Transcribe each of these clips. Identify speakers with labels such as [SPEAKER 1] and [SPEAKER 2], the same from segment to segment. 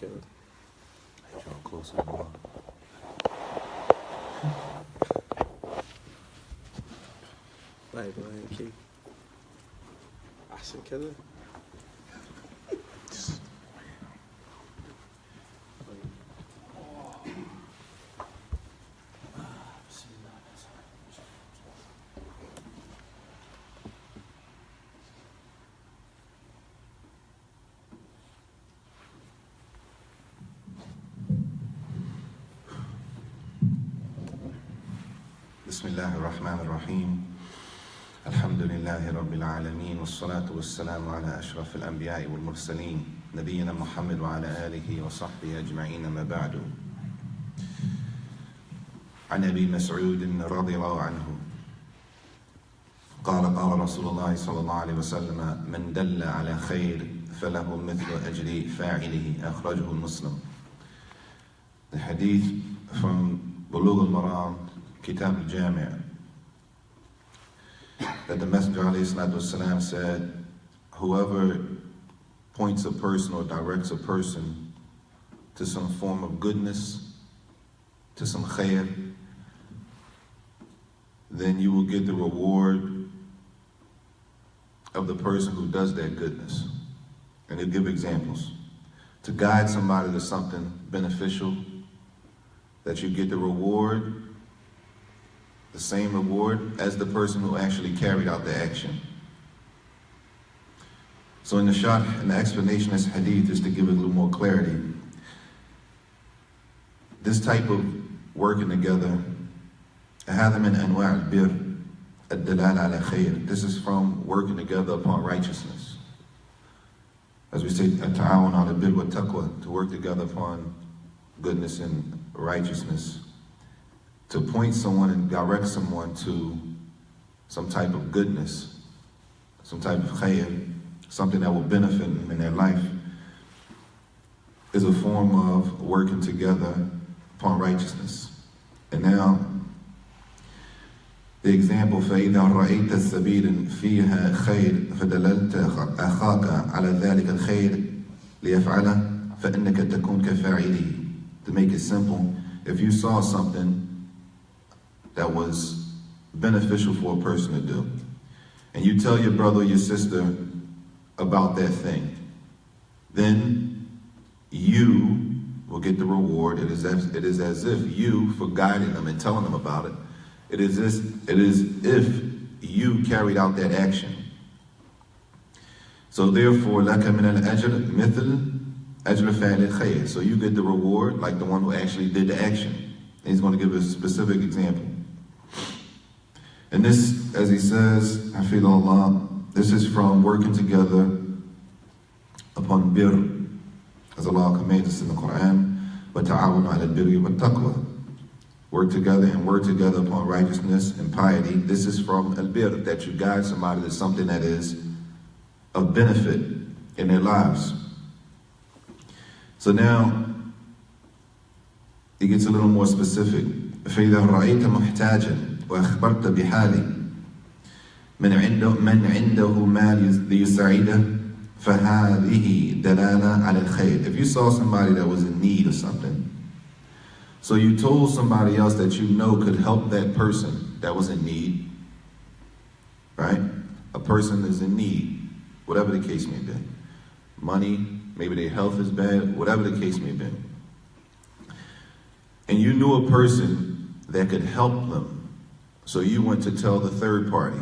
[SPEAKER 1] killer.
[SPEAKER 2] I draw closer to one.
[SPEAKER 1] Like, man, keep. Action killer.
[SPEAKER 2] بسم الله الرحمن الرحيم الحمد لله رب العالمين والصلاة والسلام على أشرف الأنبياء والمرسلين نبينا محمد وعلى آله وصحبه أجمعين ما بعد عن أبي مسعود رضي الله عنه قال رسول الله صلى الله عليه وسلم من دل على خير فله مثل أجر فاعله أخرجه المسلم. The hadith from Buloog Al-Maram, Kitab Al-Jami' that the Messenger ﷺ said, whoever points a person or directs a person to some form of goodness, to some khair, then you will get the reward of the person who does that goodness. And he'll give examples. To guide somebody to something beneficial, that you get the reward, the same reward as the person who actually carried out the action. So in the explanation of this hadith is to give it a little more clarity. This type of working together, هذا من أنواع البر الدلالة على خير. This is from working together upon righteousness. As we say, التعاون على البر والتقوى, to work together upon goodness and righteousness. To point someone and direct someone to some type of goodness, some type of khayr, something that will benefit them in their life, is a form of working together upon righteousness. And now, the example, فَإِذَا رَأَيْتَ السَّبِيلٍ فِيهَا خَيْرٍ فَدَلَلْتَ أَخَاكَ عَلَى ذَلِكَ الْخَيْرِ لِيَفْعَلَهُ فَإِنَّكَ تَكُونْ كَفَاعِلِهِ. To make it simple, if you saw something that was beneficial for a person to do, and you tell your brother or your sister about that thing, then you will get the reward. It is as if you, for guiding them and telling them about it, it is if you carried out that action. So therefore, لَكَ مِنَ الْأَجْرِ مِثْلِ أَجْرِ فَاعِلِ الْخَيْرِ. So you get the reward like the one who actually did the action. And he's going to give a specific example. And this, as he says, Hafidhullah, this is from working together upon bir, as Allah commands us in the Quran, وَتَعَاوَنُوا عَلَى الْبِرِّ وَالتَّقْوَى. Work together and work together upon righteousness and piety. This is from al-bir, that you guide somebody to something that is of benefit in their lives. So now, it gets a little more specific. فَإِذَا رَأَيْتَ مُحْتَاجًا وَأَخْبَرْتَ بِحَالٍ مَنْ عِنْدَهُ مَالٍ لِيُسَاعِدَهُ فَهَذِهِ دَلَالَةٌ عَلَى الْخَيْرِ. If you saw somebody that was in need of something, so you told somebody else that you know could help that person that was in need, right? A person is in need, whatever the case may be. Money, maybe their health is bad, whatever the case may be. And you knew a person that could help them. So you went to tell the third party,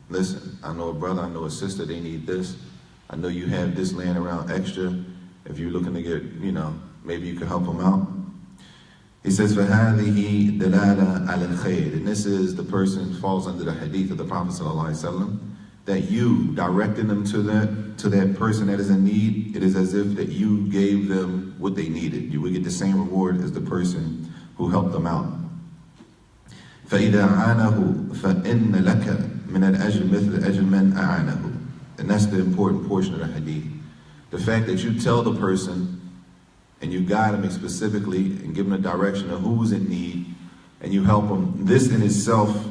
[SPEAKER 2] listen, I know a brother, I know a sister, they need this. I know you have this laying around extra. If you're looking to get, maybe you can help them out. He says, فَهَذِهِ دَلَالَةٌ عَلَى الْخَيْرِ. And this is the person falls under the hadith of the Prophet ﷺ, that you directing them to that person that is in need, it is as if that you gave them what they needed. You would get the same reward as the person who helped them out. فَإِذَا عَانَهُ فَإِنَّ لَكَ مِنَ الْأَجْرِ مِثْلَ أَجْرِ مَنْ أَعَانَهُ. And that's the important portion of the hadith. The fact that you tell the person and you guide them specifically and give them a direction of who's in need and you help them, this in itself,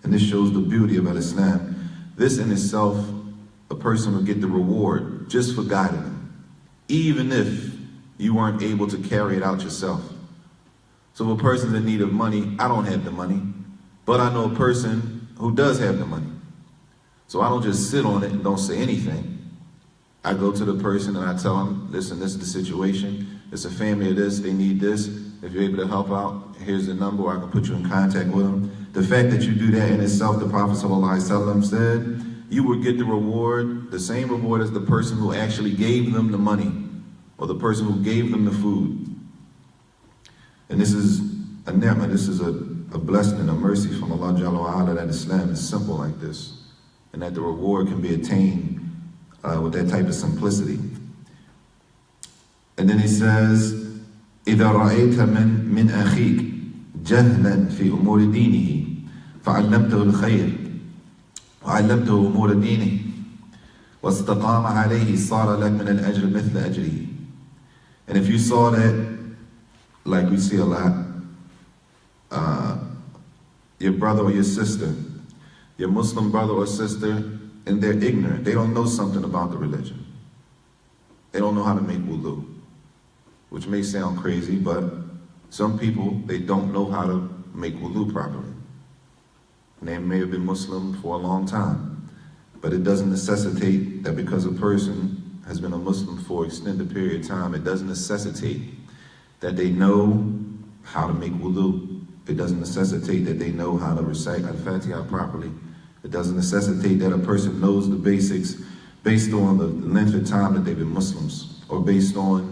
[SPEAKER 2] and this shows the beauty of Al-Islam, this in itself, a person will get the reward just for guiding them. Even if You weren't able to carry it out yourself. So if a person's in need of money, I don't have the money, but I know a person who does have the money. So I don't just sit on it and don't say anything. I go to the person and I tell them, listen, this is the situation. It's a family of this, they need this. If you're able to help out, here's the number, or I can put you in contact with them. The fact that you do that in itself, the Prophet ﷺ said, you will get the reward, the same reward as the person who actually gave them the money, or the person who gave them the food. And this is a ni'mah, this is a blessing and a mercy from Allah Jalla wa Ala, that Islam is simple like this, and that the reward can be attained with that type of simplicity. And then he says, إِذَا رَأَيْتَ مِنْ أَخِيكَ جَهْلًا فِي أُمُورِ دِينِهِ فَعَلَّمْتَهُ الْخَيْرِ وَعَلَّمْتَهُ أُمُورَ دِينِهِ وَاسْتَقَامَ عَلَيْهِ صَارَ لَكَ مِنَ الْأَجْرِ مِثْلَ أَجْرِهِ. And if you saw that, like we see a lot, your brother or your sister, your Muslim brother or sister, and they're ignorant. They don't know something about the religion. They don't know how to make wudu, which may sound crazy, but some people, they don't know how to make wudu properly. And they may have been Muslim for a long time, but it doesn't necessitate that because a person has been a Muslim for an extended period of time, it doesn't necessitate that they know how to make wudu. It doesn't necessitate that they know how to recite Al-Fatiha properly. It doesn't necessitate that a person knows the basics based on the length of time that they've been Muslims, or based on,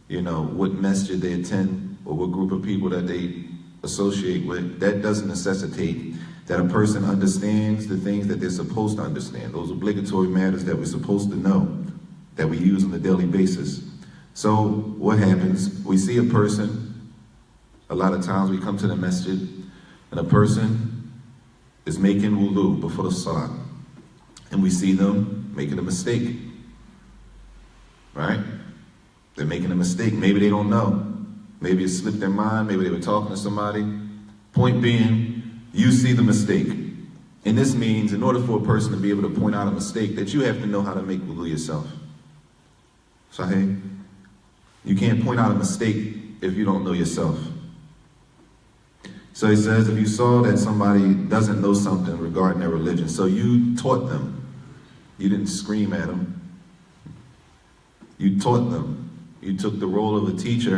[SPEAKER 2] what masjid they attend, or what group of people that they associate with. That doesn't necessitate that a person understands the things that they're supposed to understand, those obligatory matters that we're supposed to know, that we use on a daily basis. So what happens? We see a person, a lot of times we come to the masjid, and a person is making wudu before the salah, and we see them making a mistake, right? They're making a mistake. Maybe they don't know. Maybe it slipped their mind. Maybe they were talking to somebody. Point being, you see the mistake. And this means, in order for a person to be able to point out a mistake, that you have to know how to make wudu yourself. Sahih? You can't point out a mistake if you don't know yourself. So he says, if you saw that somebody doesn't know something regarding their religion, so you taught them. You didn't scream at them. You taught them. You took the role of a teacher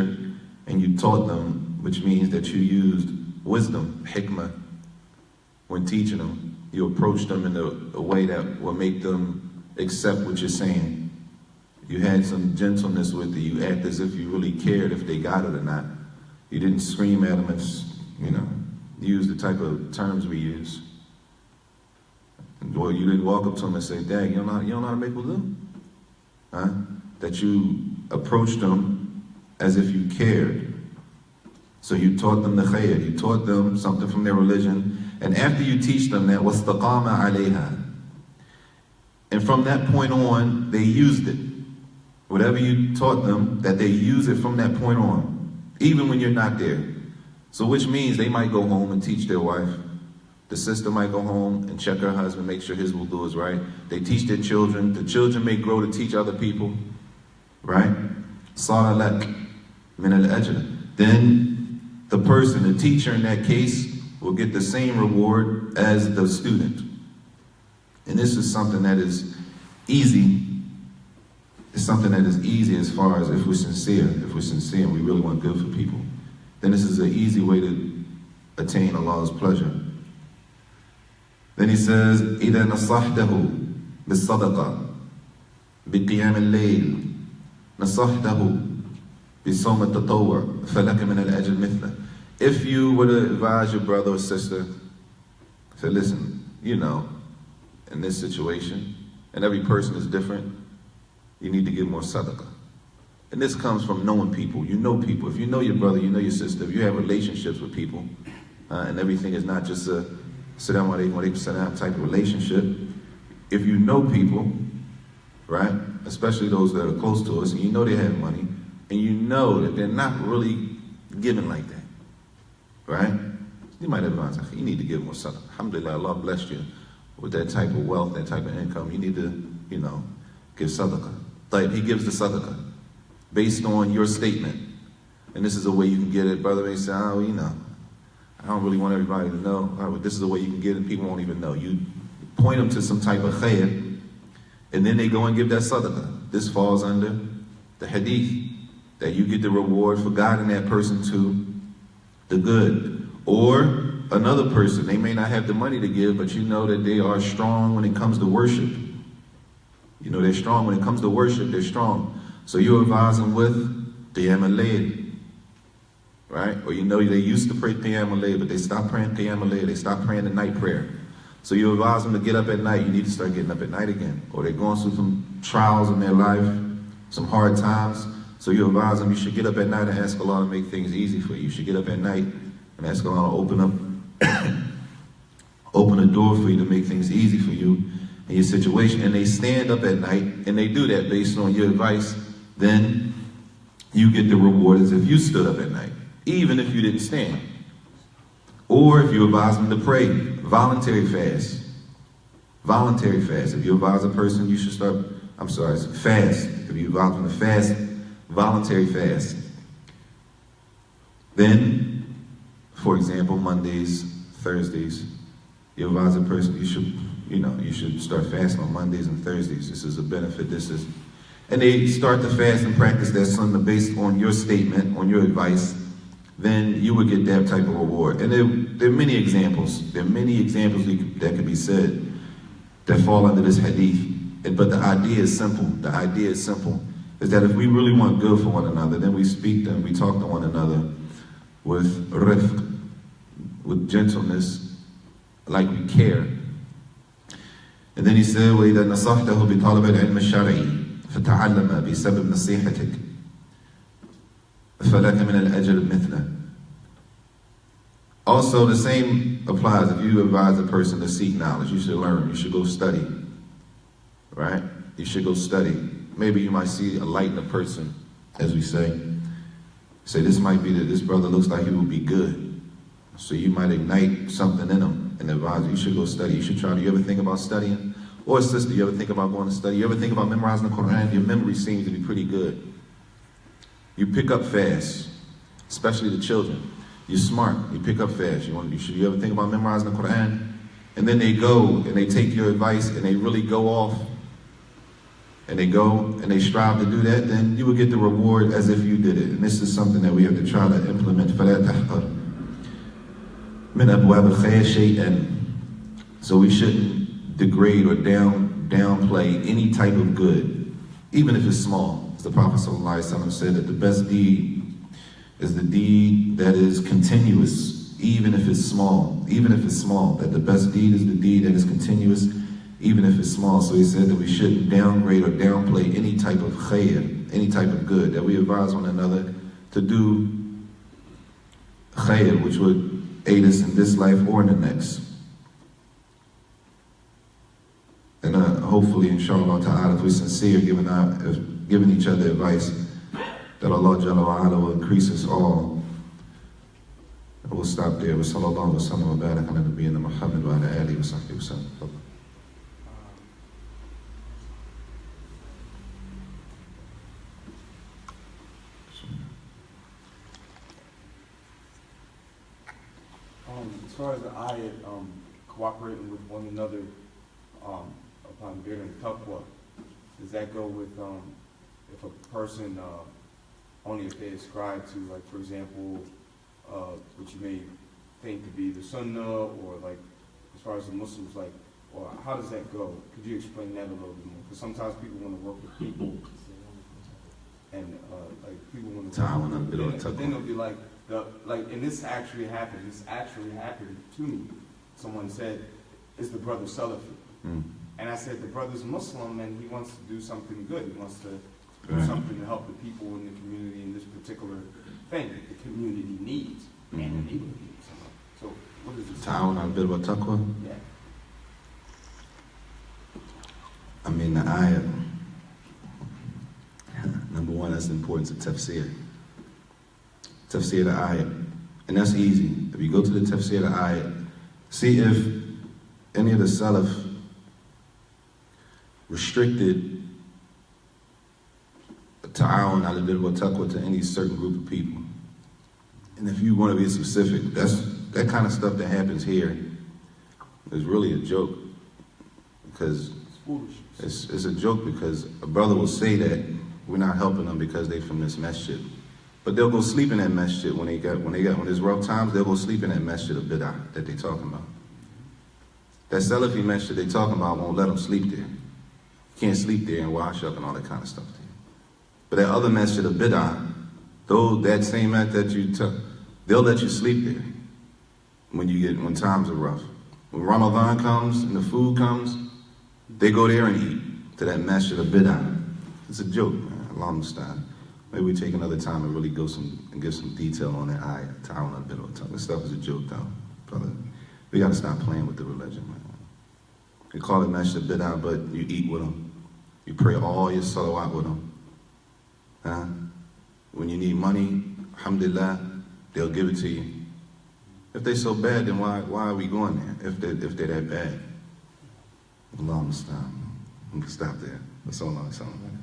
[SPEAKER 2] and you taught them, which means that you used wisdom, hikmah, when teaching them. You approached them in a way that will make them accept what you're saying. You had some gentleness with it. You act as if you really cared if they got it or not. You didn't scream at them and, use the type of terms we use. Or you didn't walk up to them and say, Dad, you don't know how to make wudu? Huh? That you approached them as if you cared. So you taught them the khayr, you taught them something from their religion, and after you teach them that, وَاسْتَقَامَ عَلَيْهَا. And from that point on, they used it. Whatever you taught them, that they use it from that point on, even when you're not there. So which means they might go home and teach their wife. The sister might go home and check her husband, make sure his wudu is right. They teach their children. The children may grow to teach other people. Right? صَارَ لَكَ مِنَ الْأَجْرِ. Then the person, the teacher in that case, will get the same reward as the student. And this is something that is easy. It's something that is easy as far as if we're sincere. If we're sincere and we really want good for people, then this is an easy way to attain Allah's pleasure. Then he says, إِذَا نَصَحْتَهُ بِالصَّدَقَةِ بِقِيَامِ اللَّيْلِ نَصَحْتَهُ بِصَوْمِ التَّطَوُّعِ فَلَكَ مِنَ الْأَجْرِ مِثْلَهُ. If you were to advise your brother or sister, say, listen, in this situation, and every person is different, you need to give more sadaqah. And this comes from knowing people. You know people. If you know your brother, you know your sister, if you have relationships with people, and everything is not just a Assalamu alaikum wa alaikum salam type of relationship. If you know people, right, especially those that are close to us, and you know they have money, and you know that they're not really giving like that, right? You might advise, you need to give more sadaqah. Alhamdulillah, Allah blessed you with that type of wealth, that type of income. You need to, give sadaqah. Like, he gives the sadaqah. based on your statement. And this is a way you can get it. Brother may say, oh, you know, I don't really want everybody to know. All right, this is a way you can get it, and people won't even know. You point them to some type of khair, and then they go and give that sadaqah. This falls under the hadith, that you get the reward for guiding that person to the good. Or another person, they may not have the money to give, but you know that they are strong when it comes to worship. You know they're strong when it comes to worship, they're strong. So you advise them with Qiyam al-Layl, right? Or you know they used to pray Qiyam al-Layl, but they stopped praying Qiyam al-Layl, they stopped praying the night prayer. So you advise them to get up at night, you need to start getting up at night again. Or they're going through some trials in their life, some hard times. So you advise them, you should get up at night and ask Allah to make things easy for you. You should get up at night and ask Allah to open a door for you to make things easy for you in your situation. And they stand up at night and they do that based on your advice. Then you get the reward as if you stood up at night, even if you didn't stand. Or if you advise them to pray, voluntary fast. Voluntary fast. If you advise a person, you should fast. If you advise them to fast, voluntary fast. Then, for example, Mondays, Thursdays, you advise a person, you should start fasting on Mondays and Thursdays. This is a benefit, and they start to fast and practice that sunnah based on your statement, on your advice, then you would get that type of reward. And there are many examples. There are many examples that can be said that fall under this hadith. But the idea is simple. The idea is simple. Is that if we really want good for one another, then we speak to and we talk to one another with rifq, with gentleness, like we care. And then he said, وَإِذَا نَصَحْتَهُ بِطَلَبِ الْعِلْمِ الشَّرْعِي فَتَعَلَّمَ بِسَبَبْ نَصِيحَتِكَ فَلَكَ مِنَ الْأَجْرِ مِثْلَهُ. Also, the same applies if you advise a person to seek knowledge. You should learn. You should go study. Right? You should go study. Maybe you might see a light in a person, as we say. Say, this brother looks like he will be good. So you might ignite something in him and advise you should go study. You should try to. You ever think about studying? Or sister, you ever think about going to study? You ever think about memorizing the Quran? Your memory seems to be pretty good. You pick up fast, especially the children. You're smart. You pick up fast. You ever think about memorizing the Quran? And then they go and they take your advice and they really go off. And they go and they strive to do that, then you will get the reward as if you did it. And this is something that we have to try to implement. So we shouldn't degrade or downplay any type of good, even if it's small. As the Prophet ﷺ said that the best deed is the deed that is continuous, even if it's small. Even if it's small, that the best deed is the deed that is continuous, even if it's small. So he said that we shouldn't downgrade or downplay any type of khair, any type of good, that we advise one another to do khair, which would aid us in this life or in the next. And hopefully, inshallah ta'ala, if we're sincere giving each other advice, that Allah Jalla wa Ala will increase us all. And we'll stop there. Wa sallallahu wa sallam wa barak ala nabiyyina Muhammad wa ala alihi wa sahbihi wa sallam.
[SPEAKER 3] As far as the ayat, cooperating with one another upon bearing taqwa, does that go with if a person, only if they ascribe to, like, for example, what you may think to be the sunnah, or like, as far as the Muslims, like, or how does that go? Could you explain that a little bit more? Because sometimes people want to work with people, and like people want to work with people, but then they'll be like, and this actually happened. This actually happened to me. Someone said, "Is the brother Salafi?" And I said, "The brother's Muslim, and he wants to do something good. He wants to do something to help the people in the community in this particular thing that the community needs and the neighborhood needs." So, what is this?
[SPEAKER 2] Ta'awun al-birr wa taqwa.
[SPEAKER 3] Yeah.
[SPEAKER 2] I mean, the ayat. Number one, that's the importance of tafsir. Tafsir the ayat. And that's easy. If you go to the tafsir the ayat, see if any of the Salaf ta'awun ala al-birri wa taqwa to any certain group of people. And if you want to be specific, that kind of stuff that happens here is really a joke. Because it's a joke, because a brother will say that we're not helping them because they from this masjid. But they'll go sleep in that masjid when there's rough times, they'll go sleep in that masjid of bid'ah that they talking about. That Salafi masjid they talking about won't let them sleep there. You can't sleep there and wash up and all that kind of stuff there. But that other masjid of bid'ah, though that same mat that you took, they'll let you sleep there when times are rough. When Ramadan comes and the food comes, they go there and eat to that masjid of bid'ah. It's a joke, man. Allah musta'an. Maybe we take another time and really give some detail on that ayah. Ta'awun ala al-birri wa taqwa. This stuff is a joke, though, brother. We gotta stop playing with the religion, man. You call it masjid bid'ah, but you eat with them. You pray all your salawat with them. When you need money, alhamdulillah, they'll give it to you. If they're so bad, then why are we going there? If they're that bad. Allah musta'an. We can stop there. That's all I'm saying.